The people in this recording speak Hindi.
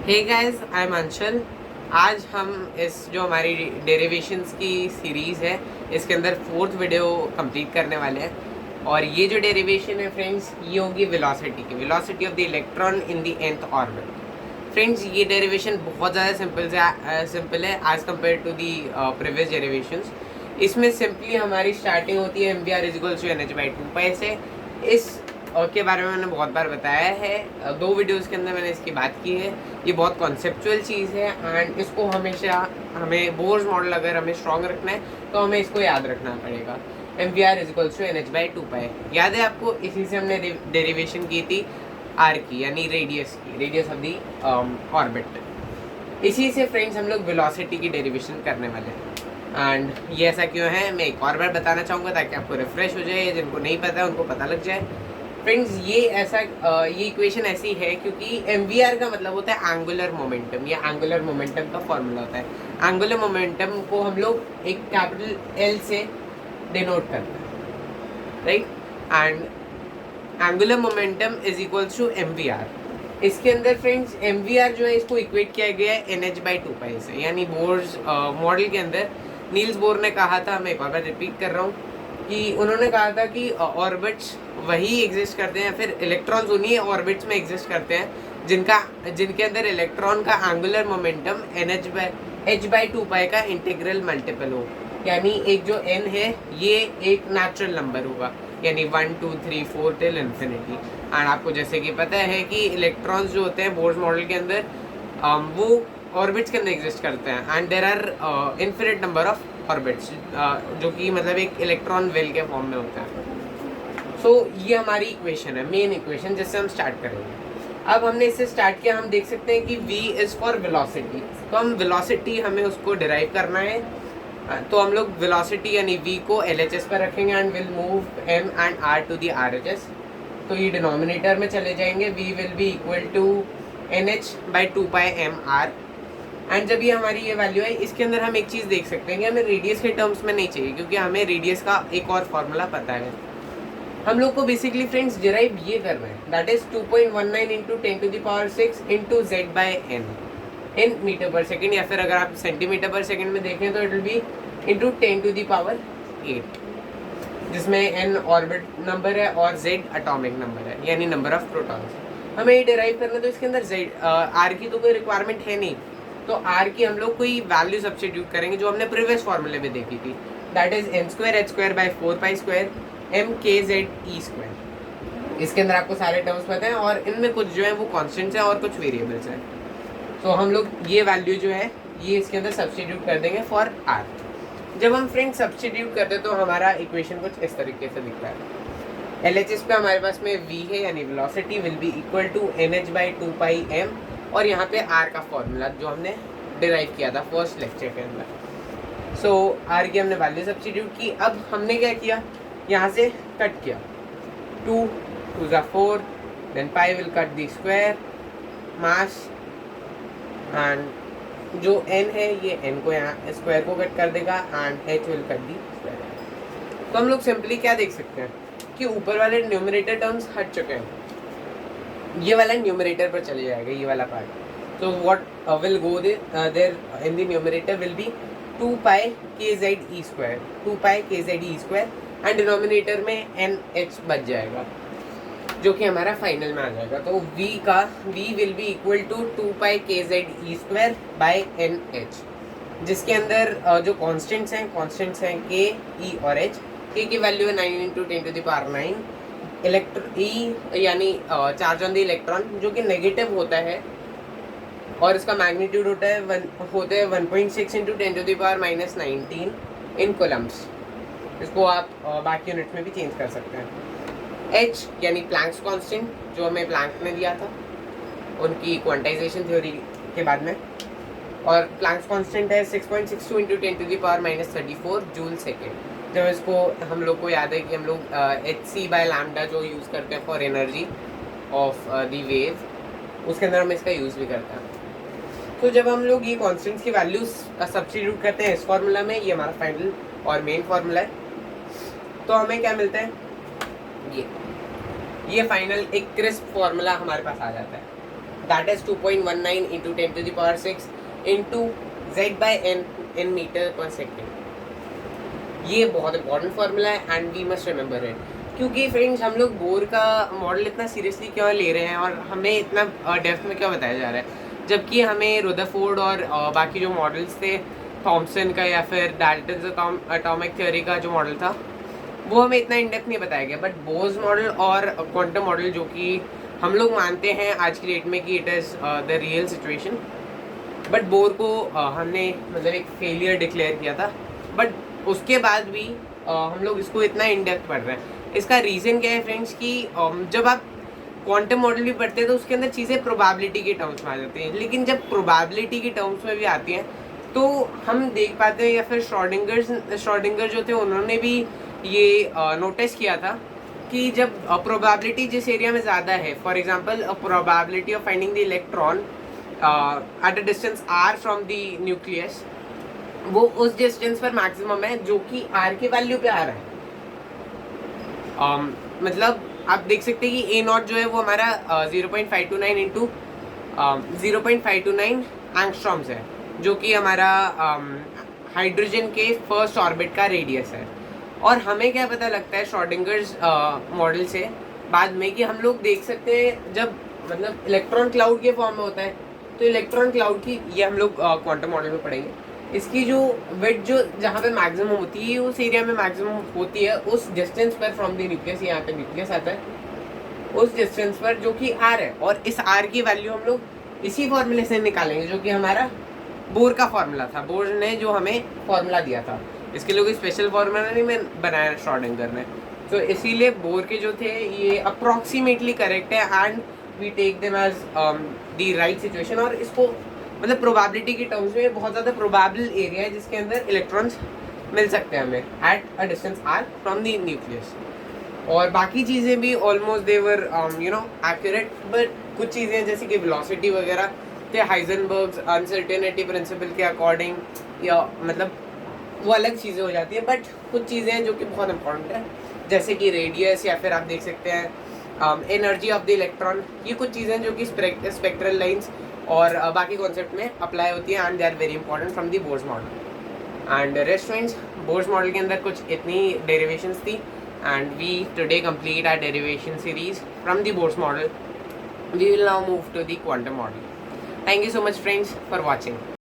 Hey guys, I am Anshal. आज हम इस जो हमारी डेरिवेशंस की सीरीज़ है इसके अंदर फोर्थ वीडियो कंप्लीट करने वाले हैं। और ये जो डेरिवेशन है फ्रेंड्स, ये होगी वेलोसिटी की, velocity of the electron in the nth orbit. Friends, ये डेरिवेशन बहुत ज़्यादा सिंपल है as compare to the previous derivations. इसमें सिंपली हमारी स्टार्टिंग होती है mvr=nh/2 से। इस के बारे में मैंने बहुत बार बताया है, 2 वीडियोस के अंदर मैंने इसकी बात की है। ये बहुत कॉन्सेप्चुअल चीज़ है एंड इसको हमेशा हमें बोर्स मॉडल अगर हमें स्ट्रॉन्ग रखना है तो हमें इसको याद रखना पड़ेगा। mvr=nh/2 याद है आपको? इसी से हमने डेरिवेशन की थी आर की, यानी रेडियस ऑफ दी ऑर्बिट। इसी से फ्रेंड्स हम लोग वेलोसिटी की डेरिवेशन करने वाले हैं। एंड ये ऐसा क्यों है मैं एक और बार बताना चाहूँगा ताकि आपको रिफ्रेश हो जाए, जिनको नहीं पता है उनको पता लग जाए। फ्रेंड्स, ये इक्वेशन ऐसी है क्योंकि mvr का मतलब होता है एंगुलर मोमेंटम। ये एंगुलर मोमेंटम का फॉर्मूला होता है। एंगुलर मोमेंटम को हम लोग एक कैपिटल L से डिनोट करते हैं, right? And angular momentum is equals to mvr। इसके अंदर फ्रेंड्स mvr जो है इसको इक्वेट किया गया है nh/2 से, यानी बोर्स मॉडल के अंदर नील्स बोर ने कहा था, मैं एक और बार रिपीट कर रहा हूँ कि उन्होंने कहा था कि ऑर्बिट्स वही एग्जिस्ट करते हैं, फिर इलेक्ट्रॉन्स उन्हीं ऑर्बिट्स में एग्जिस्ट करते हैं जिनके अंदर इलेक्ट्रॉन का एंगुलर मोमेंटम h/2 का इंटीग्रल मल्टीपल हो। यानी एक जो n है ये एक नेचुरल नंबर होगा, यानी 1 2 3 4 टिल इन्फिनिटी। एंड आपको जैसे कि पता है कि इलेक्ट्रॉन्स जो होते हैं बोर्स मॉडल के अंदर वो ऑर्बिट्स के अंदर एग्जिस्ट करते हैं and there are infinite number of orbits, जो कि मतलब एक इलेक्ट्रॉन वेल के फॉर्म में होता है। सो ये हमारी इक्वेशन है, मेन इक्वेशन जिससे हम स्टार्ट करेंगे। अब हमने इससे स्टार्ट किया, हम देख सकते हैं कि v इज़ फॉर वेलोसिटी। तो हम वेलोसिटी हमें उसको डिराइव करना है, तो हम लोग वेलोसिटी यानी v को LHS पर रखेंगे and will move m and r to the RHS। तो ये डिनोमिनेटर में चले जाएंगे, v will be equal to nh/2πmr। And जब ये हमारी ये वैल्यू है, इसके अंदर हम एक चीज़ देख सकते हैं कि हमें रेडियस के टर्म्स में नहीं चाहिए, क्योंकि हमें रेडियस का एक और फॉर्मूला पता है। हम लोग को बेसिकली फ्रेंड्स डिराइव ये करना है, that is 2.19 into 10⁶ into z/n in metre per second, या फिर अगर आप सेंटीमीटर पर सेकेंड में देखें तो इट विल बी इंटू 10�8, जिसमें n ऑर्बिट नंबर है और z एटॉमिक नंबर है, यानी नंबर ऑफ प्रोटॉन्स। हमें ये डिराइव करना है, तो इसके अंदर z r की तो कोई रिक्वायरमेंट है नहीं, तो r की हम लोग कोई वैल्यू सब्स्टिट्यूट करेंगे जो हमने प्रीवियस फॉर्मूले में देखी थी, दैट इज n²h²/4π² mkze²। इसके अंदर आपको सारे टर्म्स पता हैं और इनमें कुछ जो है वो कॉन्स्टेंट्स हैं और कुछ वेरिएबल्स हैं। तो हम लोग ये वैल्यू जो है ये इसके अंदर सब्स्टिट्यूट कर देंगे फॉर r। जब हम फ्रेंड्स सब्स्टिट्यूट करते हैं तो हमारा इक्वेशन कुछ इस तरीके से दिखता है। LHS पे हमारे पास में v है, यानी velocity will be equal to nh/2πm, और यहाँ पे r का फॉर्मूला जो हमने डिराइव किया था फर्स्ट लेक्चर के अंदर। सो r की हमने वैल्यू सब्स्टिट्यूट की। अब हमने क्या किया, यहाँ से कट किया, 2 2 ज़ा 4, then pi will cut the square mass, and जो n है ये n को यहाँ स्क्वायर को कट कर देगा and h will cut the square. तो हम लोग सिंपली क्या देख सकते हैं कि ऊपर वाले न्यूमरेटर टर्म्स हट चुके हैं, ये वाला न्यूमरेटर पर चले जाएगा, ये वाला पार्ट। तो what will go there in the numerator will be 2πkze², 2πkze², and denominator में NH बच जाएगा, जो कि हमारा फाइनल में आ जाएगा। तो v will be equal to 2πkze²/NH, जिसके अंदर जो कॉन्स्टेंट्स हैं k, e और h। k की वैल्यू है 9 इंटू 10⁹, e यानी चार्ज ऑन द इलेक्ट्रॉन जो कि नेगेटिव होता है, और इसका मैग्नीट्यूड होता है 1.6 इंटू 10⁻⁻19 इन कोलम्स। इसको आप बाकी यूनिट में भी चेंज कर सकते हैं। h यानी प्लैंक्स कांस्टेंट, जो हमें प्लैंक ने दिया था उनकी क्वांटाइजेशन थ्योरी के बाद में, और प्लैंक्स कांस्टेंट है 6.62 इंटू 10⁻34 जूल सेकेंड। जब इसको हम लोग को याद है कि हम लोग hc/λ जो यूज़ करते हैं for energy of the wave, उसके अंदर हम इसका यूज़ भी करते हैं। तो जब हम लोग ये कॉन्स्टेंट्स की वैल्यूज सब्स्टिट्यूट करते हैं इस फार्मूला में, ये हमारा फाइनल और मेन फार्मूला है, तो हमें क्या मिलता है, ये फाइनल एक क्रिस्प फार्मूला हमारे पास आ जाता है। that is 2.19 into 10 to the power 6 into z by n in meter per second। ये बहुत इंपॉर्टेंट फार्मूला है and we must remember it, क्योंकि फ्रेंड्स हम लोग बोर का मॉडल इतना सीरियसली क्यों ले रहे हैं और हमें इतना डेप्थ में क्यों बताया जा रहा है, जबकि हमें रदरफोर्ड और बाकी जो मॉडल्स थे थॉमसन का या फिर डाल्टन्स एटॉमिक थ्योरी का जो मॉडल था वो हमें इतना इन डेप्थ नहीं बताया गया। बट बोर्स मॉडल और क्वांटम मॉडल जो कि हम लोग मानते हैं आज की डेट में कि it is the real situation, but bore को हमने मतलब एक फेलियर डिक्लेयर किया था। बट उसके बाद भी हम लोग इसको इतना इन डेप्थ पढ़ रहे हैं। इसका रीज़न क्या है फ्रेंड्स कि जब आप क्वांटम मॉडल भी पढ़ते हैं तो उसके अंदर चीज़ें प्रोबेबिलिटी के टर्म्स में आ जाती हैं, लेकिन जब प्रोबेबिलिटी के टर्म्स में भी आती हैं तो हम देख पाते हैं, या फिर श्रोडिंगर जो थे उन्होंने भी ये नोटिस किया था कि जब प्रोबेबिलिटी जिस एरिया में ज़्यादा है, for example probability of finding the electron at a distance r from the nucleus, वो उस डिस्टेंस पर मैक्सिमम है जो कि r के वैल्यू पे आ रहा है। मतलब आप देख सकते हैं कि a0 जो है वो हमारा 0.529 इंटू 0.529 एंगस्ट्रॉम्स है, जो कि हमारा हाइड्रोजन के फर्स्ट ऑर्बिट का रेडियस है। और हमें क्या पता लगता है श्रोडिंगर्स मॉडल से बाद में कि हम लोग देख सकते हैं जब मतलब इलेक्ट्रॉन क्लाउड के फॉर्म में होता है, तो इलेक्ट्रॉन क्लाउड की ये हम लोग क्वांटम मॉडल में पढ़ेंगे, इसकी जो विड्थ जो जहाँ पे मैक्सिमम होती है उस एरिया में मैक्सिमम होती है उस डिस्टेंस पर फ्रॉम द न्यूक्लियस, यहाँ पे न्यूक्लियस आता है उस डिस्टेंस पर जो कि r है। और इस r की वैल्यू हम लोग इसी फॉर्मूले से निकालेंगे जो कि हमारा बोर का फॉर्मूला था। बोर ने जो हमें फॉर्मूला दिया था, इसके लिए कोई स्पेशल फॉर्मूला नहीं बनाया श्रोडिंगर ने, तो इसीलिए बोर के जो थे ये अप्रॉक्सीमेटली करेक्ट है and we take them as the right situation. और इसको मतलब प्रोबेबिलिटी के टर्म्स में बहुत ज़्यादा प्रोबेबल एरिया है जिसके अंदर इलेक्ट्रॉन्स मिल सकते हैं हमें at a distance r from the nucleus. और बाकी चीज़ें भी almost they were accurate, but कुछ चीज़ें जैसे कि वेलोसिटी वगैरह थे हाइजेनबर्ग्स अनसर्टेनिटी प्रिंसिपल के अकॉर्डिंग, या मतलब वो अलग चीज़ें हो जाती हैं। बट कुछ चीज़ें हैं जो कि बहुत इंपॉर्टेंट है, जैसे कि रेडियस या फिर आप देख सकते हैं एनर्जी ऑफ द इलेक्ट्रॉन, ये कुछ चीज़ें जो कि स्पेक्ट्रल लाइंस और बाकी कॉन्सेप्ट में अप्लाई होती है and they are very important from the Bohr's model. And restaurants Bohr's model के अंदर कुछ इतनी डेरिवेशंस थी and we today complete our derivation series from the Bohr's model. We will now move to the quantum model. Thank you so much friends for watching.